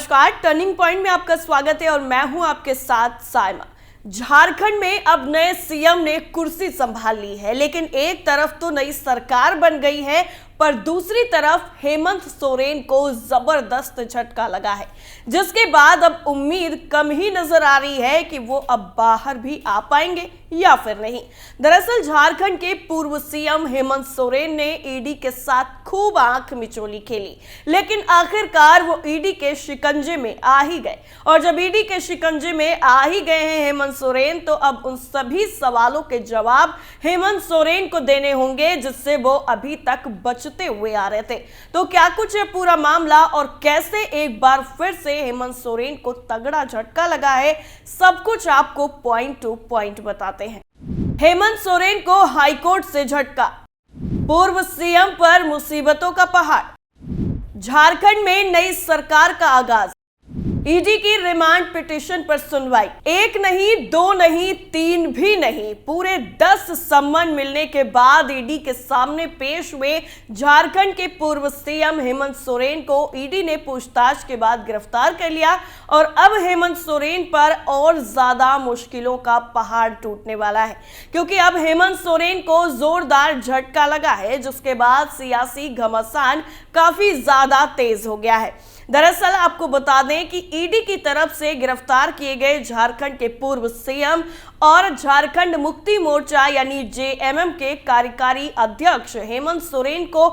नमस्कार, turning point में आपका स्वागत है और मैं हूं आपके साथ साइमा। झारखंड में अब नए सीएम ने कुर्सी संभाल ली है, लेकिन एक तरफ तो नई सरकार बन गई है पर दूसरी तरफ हेमंत सोरेन को जबरदस्त झटका लगा है, जिसके बाद अब उम्मीद कम ही नजर आ रही है कि वो अब बाहर भी आ पाएंगे या फिर नहीं। दरअसल झारखंड के पूर्व सीएम हेमंत सोरेन ने ईडी के साथ खूब आंख मिचोली खेली, लेकिन आखिरकार वो ईडी के शिकंजे में आ ही गए। और जब ईडी के शिकंजे में आ ही गए हैं हेमंत सोरेन, तो अब उन सभी सवालों के जवाब हेमंत सोरेन को देने होंगे जिससे वो अभी तक बचते हुए आ रहे थे। तो क्या कुछ है पूरा मामला और कैसे एक बार फिर से हेमंत सोरेन को तगड़ा झटका लगा है, सब कुछ आपको पॉइंट टू पॉइंट बताते हैं। हेमंत सोरेन को हाईकोर्ट से झटका, पूर्व सीएम पर मुसीबतों का पहाड़। झारखंड में नई सरकार का आगाज, ईडी की रिमांड पिटीशन पर सुनवाई। एक नहीं, दो नहीं, तीन भी नहीं, पूरे 10 सम्मन मिलने के बाद ईडी के सामने पेश हुए झारखंड के पूर्व सीएम हेमंत सोरेन को ईडी ने पूछताछ के बाद गिरफ्तार कर लिया और अब हेमंत सोरेन पर और ज्यादा मुश्किलों का पहाड़ टूटने वाला है, क्योंकि अब हेमंत सोरेन को जोरदार झटका लगा है, जिसके बाद सियासी घमासान काफी ज्यादा तेज हो गया है। दरअसल आपको बता दें कि ईडी की तरफ से गिरफ्तार किए गए झारखंड के पूर्व सीएम और झारखंड मुक्ति मोर्चा यानी जेएमएम के कार्यकारी अध्यक्ष हेमंत सोरेन को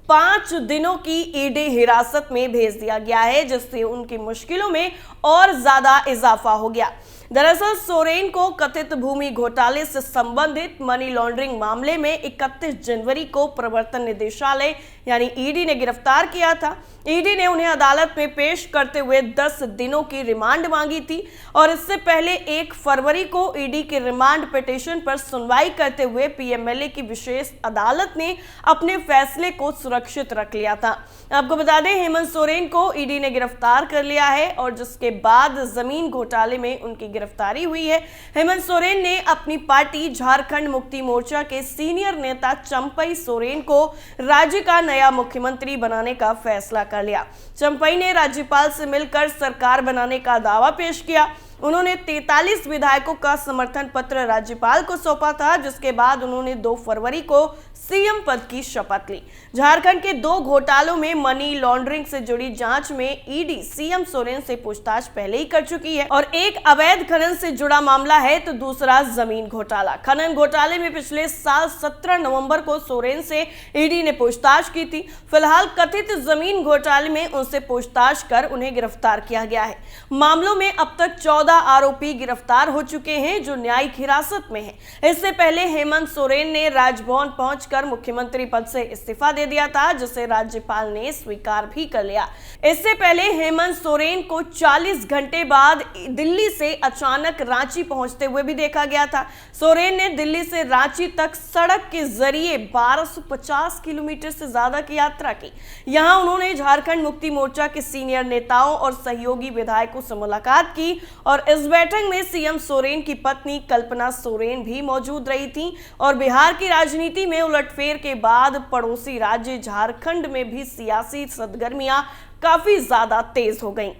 5 दिनों की ईडी हिरासत में भेज दिया गया है, जिससे उनकी मुश्किलों में और ज्यादा इजाफा हो गया। दरअसल सोरेन को कथित भूमि घोटाले से संबंधित मनी लॉन्ड्रिंग मामले में 31 जनवरी को प्रवर्तन निदेशालय यानी ईडी ने गिरफ्तार किया था। ईडी ने उन्हें अदालत में पेश करते हुए 10 दिनों की रिमांड मांगी थी और इससे पहले 1 फरवरी को ईडी की रिमांड पिटीशन पर सुनवाई करते हुए पीएमएलए की विशेष अदालत ने अपने फैसले को सुरक्षित रख लिया था। आपको बता दें हेमंत सोरेन को ईडी ने गिरफ्तार कर लिया है और जिसके बाद जमीन घोटाले में उनकी गिरफ्तारी हुई है। हेमंत सोरेन ने अपनी पार्टी झारखंड मुक्ति मोर्चा के सीनियर नेता चंपई सोरेन को राज्य का नया मुख्यमंत्री बनाने का फैसला कर लिया। चंपई ने राज्यपाल से मिलकर सरकार बनाने का दावा पेश किया। उन्होंने 43 विधायकों का समर्थन पत्र राज्यपाल को सौंपा था, जिसके बाद उन्होंने 2 फरवरी को सीएम पद की शपथ ली। झारखंड के 2 घोटालों में मनी लॉन्ड्रिंग से जुड़ी जांच में ईडी सीएम सोरेन से पूछताछ पहले ही कर चुकी है और एक अवैध खनन से जुड़ा मामला है तो दूसरा जमीन घोटाला। खनन घोटाले में पिछले साल 17 नवंबर को सोरेन से ईडी ने पूछताछ की थी। फिलहाल कथित जमीन घोटाले में उनसे पूछताछ कर उन्हें गिरफ्तार किया गया है। मामलों में अब तक 14 आरोपी गिरफ्तार हो चुके हैं जो न्यायिक हिरासत में हैं। इससे पहले हेमंत सोरेन ने राजभवन पहुंचकर मुख्यमंत्री पद से इस्तीफा दे दिया था, जिसे राज्यपाल ने स्वीकार भी कर लिया। इससे पहले हेमंत सोरेन को 40 घंटे बाद दिल्ली से अचानक रांची पहुंचते हुए भी देखा गया था। सोरेन ने दिल्ली से रांची तक सड़क के जरिए 1250 किलोमीटर से ज्यादा की यात्रा की। यहां उन्होंने झारखंड मुक्ति मोर्चा के सीनियर नेताओं और सहयोगी विधायकों से मुलाकात की और इस बैठक में सीएम सोरेन की पत्नी कल्पना सोरेन भी मौजूद रही थी। और बिहार की राजनीति में उलटफेर के बाद पड़ोसी राज्य झारखंड में भी सियासी सरगर्मियां काफी ज्यादा तेज हो गईं।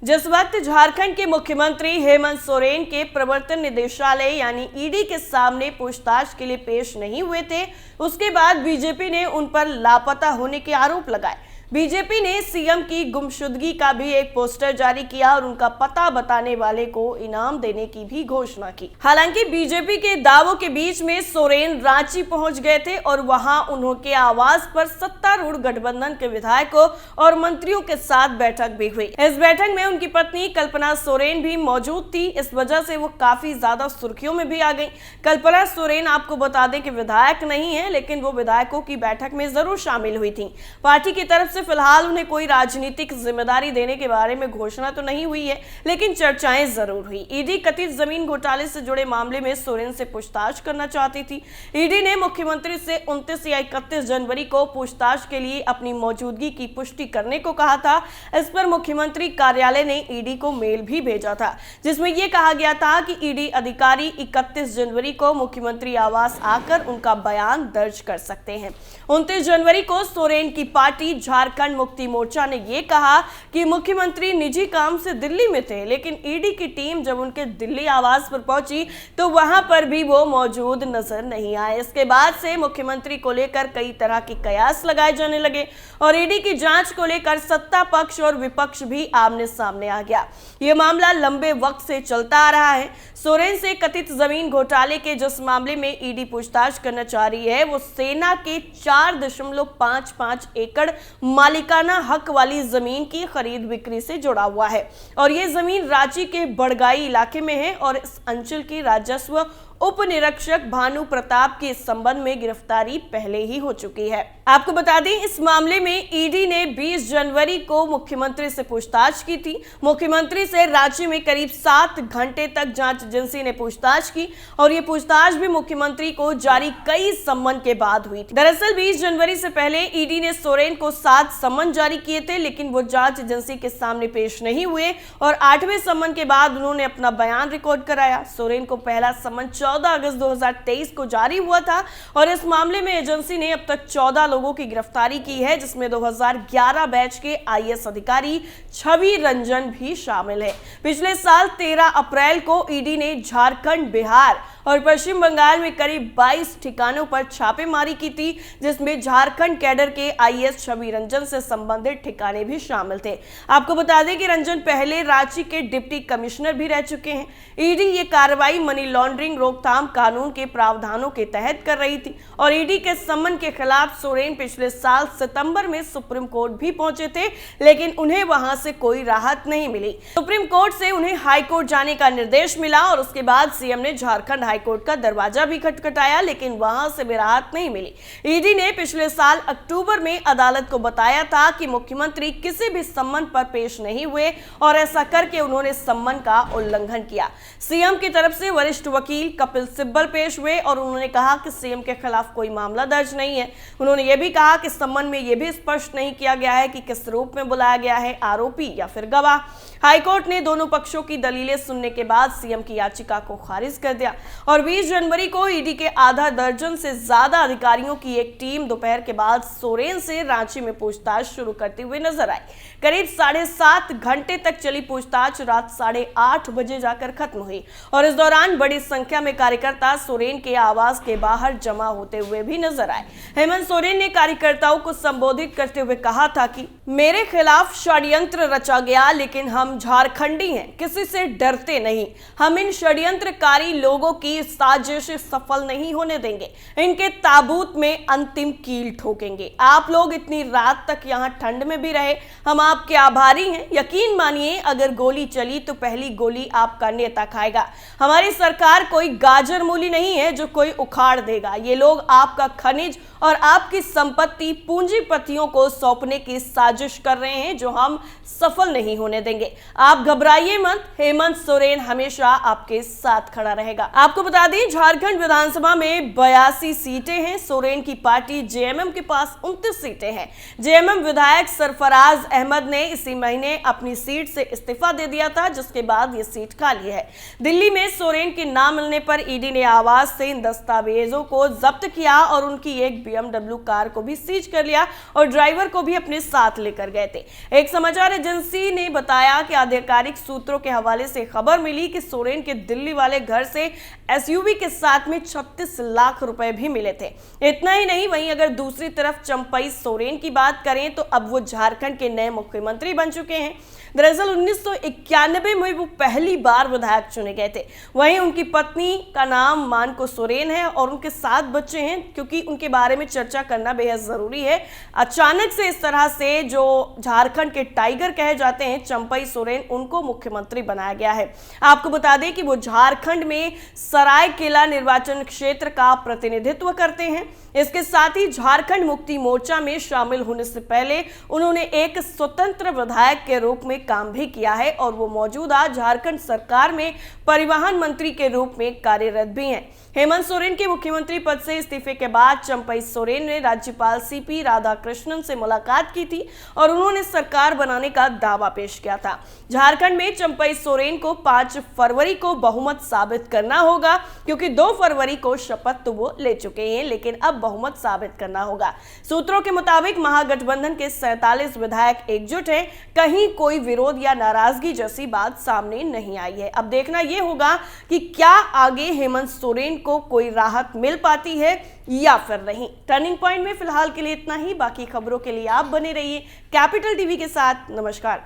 जिस वक्त झारखंड के मुख्यमंत्री हेमंत सोरेन के प्रवर्तन निदेशालय यानी ईडी के सामने पूछताछ के लिए पेश नहीं हुए थे, उसके बाद बीजेपी ने उन पर लापता होने के आरोप लगाए। बीजेपी ने सीएम की गुमशुदगी का भी एक पोस्टर जारी किया और उनका पता बताने वाले को इनाम देने की भी घोषणा की। हालांकि बीजेपी के दावों के बीच में सोरेन रांची पहुंच गए थे और वहां उनके आवास पर सत्तारूढ़ गठबंधन के विधायकों और मंत्रियों के साथ बैठक भी हुई। इस बैठक में उनकी पत्नी कल्पना सोरेन भी मौजूद थी। इस वजह से वो काफी ज्यादा सुर्खियों में भी आ गई। कल्पना सोरेन आपको बता दें कि विधायक नहीं है, लेकिन वो विधायकों की बैठक में जरूर शामिल हुई थी। पार्टी की तरफ से फिलहाल उन्हें कोई राजनीतिक जिम्मेदारी देने के बारे में घोषणा तो नहीं हुई है, लेकिन चर्चाएं जरूर हुई। ईडी कथित जमीन घोटाले से जुड़े मामले में सोरेन से पूछताछ करना चाहती थी। ईडी ने मुख्यमंत्री से 29 या 31 जनवरी को पूछताछ के लिए अपनी मौजूदगी की पुष्टि करने को कहा था। इस पर मुख्यमंत्री कार्यालय ने ईडी को मेल भी भेजा था, जिसमें यह कहा गया था कि ईडी अधिकारी 31 जनवरी को मुख्यमंत्री आवास आकर उनका बयान दर्ज कर सकते हैं। 29 जनवरी को सोरेन की पार्टी झारखंड झारखंड मुक्ति मोर्चा ने ये कहा कि मुख्यमंत्री निजी काम से दिल्ली में थे, लेकिन ईडी की टीम जब उनके दिल्ली आवास पर पहुंची तो वहां पर भी वो मौजूद नजर नहीं आए। इसके बाद से मुख्यमंत्री को लेकर कई तरह के कयास लगाए जाने लगे और ईडी की जांच को लेकर सत्ता पक्ष और विपक्ष भी आमने सामने आ गया। यह मामला लंबे वक्त से चलता आ रहा है। सोरेन से कथित जमीन घोटाले के जिस मामले में ईडी पूछताछ करना चाह रही है वो सेना के 4.55 एकड़ मालिकाना हक वाली जमीन की खरीद बिक्री से जुड़ा हुआ है और ये जमीन रांची के बड़गाई इलाके में है और इस अंचल की राजस्व उप निरीक्षक भानु प्रताप की इस संबंध में गिरफ्तारी पहले ही हो चुकी है। आपको बता दें, इस मामले में ईडी ने 20 जनवरी को मुख्यमंत्री से पूछताछ की थी। मुख्यमंत्री से रांची में करीब 7 घंटे तक जांच एजेंसी ने पूछताछ की और ये पूछताछ भी मुख्यमंत्री को जारी कई सम्मन के बाद हुई थी। दरअसल 20 जनवरी से पहले ईडी ने सोरेन को 7 सम्मन जारी किए थे, लेकिन वो जांच एजेंसी के सामने पेश नहीं हुए और 8वें सम्मन के बाद उन्होंने अपना बयान रिकॉर्ड कराया। सोरेन को पहला सम्मन 14 अगस्त 2023 को जारी हुआ था और इस मामले में एजेंसी ने अब तक 14 लोगों की गिरफ्तारी की है, जिसमें 2011 बैच के आईएएस अधिकारी छवि रंजन भी शामिल है। पिछले साल 13 अप्रैल को ईडी ने झारखंड, बिहार और पश्चिम बंगाल में करीब 22 ठिकानों पर छापेमारी की थी, जिसमें झारखंड कैडर के आईएएस छवि रंजन से संबंधित ठिकाने भी शामिल थे। आपको बता दें कि रंजन पहले रांची के डिप्टी कमिश्नर भी रह चुके हैं। ईडी ये कार्रवाई मनी लॉन्ड्रिंग रोकथाम कानून के प्रावधानों के तहत कर रही थी और ईडी के सम्मन के खिलाफ सोरेन पिछले साल सितंबर में सुप्रीम कोर्ट भी पहुंचे थे, लेकिन उन्हें वहां से कोई राहत नहीं मिली। सुप्रीम कोर्ट से उन्हें हाई कोर्ट जाने का निर्देश मिला और उसके बाद सीएम ने झारखंड हाईकोर्ट का दरवाजा भी खटखटाया, लेकिन वहां से भी राहत नहीं मिली। ईडी ने पिछले साल अक्टूबर में अदालत को बताया था कि मुख्यमंत्री किसी भी सम्मन पर पेश नहीं हुए और ऐसा करके उन्होंने सम्मन का उल्लंघन किया। सीएम की तरफ से वरिष्ठ वकील कपिल सिब्बल पेश हुए और उन्होंने कहा कि सीएम के खिलाफ कोई मामला दर्ज नहीं है। उन्होंने यह भी कहा कि सम्मन में यह भी स्पष्ट नहीं किया गया है कि किस रूप में बुलाया गया है, आरोपी या फिर गवाह। हाईकोर्ट ने दोनों पक्षों की दलीलें सुनने के बाद सीएम की याचिका को खारिज कर दिया और 20 जनवरी को ईडी के आधा दर्जन से ज्यादा अधिकारियों की एक टीम दोपहर के बाद सोरेन से रांची में पूछताछ शुरू करते हुए नजर आई। करीब 7.5 घंटे तक चली पूछताछ रात 8:30 बजे जाकर खत्म हुई और इस दौरान बड़ी संख्या में कार्यकर्ता सोरेन के आवास के बाहर जमा होते हुए भी नजर आए। हेमंत सोरेन ने कार्यकर्ताओं को संबोधित करते हुए कहा था कि मेरे खिलाफ षड्यंत्र रचा गया, लेकिन हम झारखंडी हैं, किसी से डरते नहीं। हम इन षड्यंत्रकारी लोगों की साजिश सफल नहीं होने देंगे, इनके ताबूत में अंतिम कील ठोकेंगे। आप लोग इतनी रात तक यहाँ ठंड में भी रहे, हम आपके आभारी हैं। यकीन मानिए, अगर गोली चली तो पहली गोली आपका नेता खाएगा। हमारी सरकार कोई गाजर मूली नहीं है जो कोई उखाड़ देगा। ये लोग आपका खनिज और आपकी संपत्ति पूंजीपतियों को सौंपने की साजिश कर रहे हैं, जो हम सफल नहीं होने देंगे। आप घबराइए मत, हेमंत सोरेन हमेशा आपके साथ खड़ा रहेगा। आपको बता दें, झारखंड विधानसभा में 82 सीटें हैं। सोरेन की पार्टी जेएमएम के पास 29 सीटें हैं। जेएमएम विधायक सरफराज अहमद ने इसी महीने अपनी सीट से इस्तीफा दे दिया था, जिसके बाद ये सीट खाली है। दिल्ली में सोरेन के नाम मिलने पर ईडी ने आवास से इन दस्तावेजों को जब्त किया और उनकी एक BMW कार को भी सीज कर लिया और ड्राइवर को भी अपने साथ लेकर गए थे। एक समाचार एजेंसी ने बताया कि आधिकारिक सूत्रों के हवाले से खबर मिली कि सोरेन के दिल्ली वाले घर से एसयूवी के साथ में 36 लाख रुपए भी मिले थे। इतना ही नहीं, वहीं अगर दूसरी तरफ चंपई सोरेन की बात करें तो अब वो झारखंड के नए मुख्यमंत्री बन चुके हैं। दरअसल 1991 में वो पहली बार विधायक चुने गए थे। वहीं उनकी पत्नी का नाम मानको सोरेन है और उनके 7 बच्चे हैं। क्योंकि उनके बारे में चर्चा करना बेहद जरूरी है। अचानक से इस तरह से जो झारखंड के टाइगर कहे जाते हैं चंपई सोरेन, उनको मुख्यमंत्री बनाया गया है। आपको बता दें कि वो झारखंड में सरायकेला निर्वाचन क्षेत्र का प्रतिनिधित्व करते हैं। इसके साथ ही झारखंड मुक्ति मोर्चा में शामिल होने से पहले उन्होंने एक स्वतंत्र विधायक के रूप में काम भी किया है और वो मौजूदा झारखंड सरकार में परिवहन मंत्री के रूप में कार्यरत भी हैं। हेमंत सोरेन के मुख्यमंत्री पद से इस्तीफे के बाद चंपई सोरेन ने राज्यपाल सीपी राधाकृष्णन से मुलाकात की थी और उन्होंने सरकार बनाने का दावा पेश किया था। झारखंड में चंपई सोरेन को 5 फरवरी को बहुमत साबित करना होगा, क्योंकि 2 फरवरी को शपथ तो वो ले चुके हैं, लेकिन अब बहुमत साबित करना होगा। सूत्रों के मुताबिक महागठबंधन के 47 विधायक एकजुट हैं, कहीं कोई विरोध या नाराजगी जैसी बात सामने नहीं आई है। अब देखना यह होगा कि क्या आगे हेमंत सोरेन को कोई राहत मिल पाती है या फिर नहीं। टर्निंग पॉइंट में फिलहाल के लिए इतना ही। बाकी खबरों के लिए आप बने रहिए कैपिटल टीवी के साथ। नमस्कार।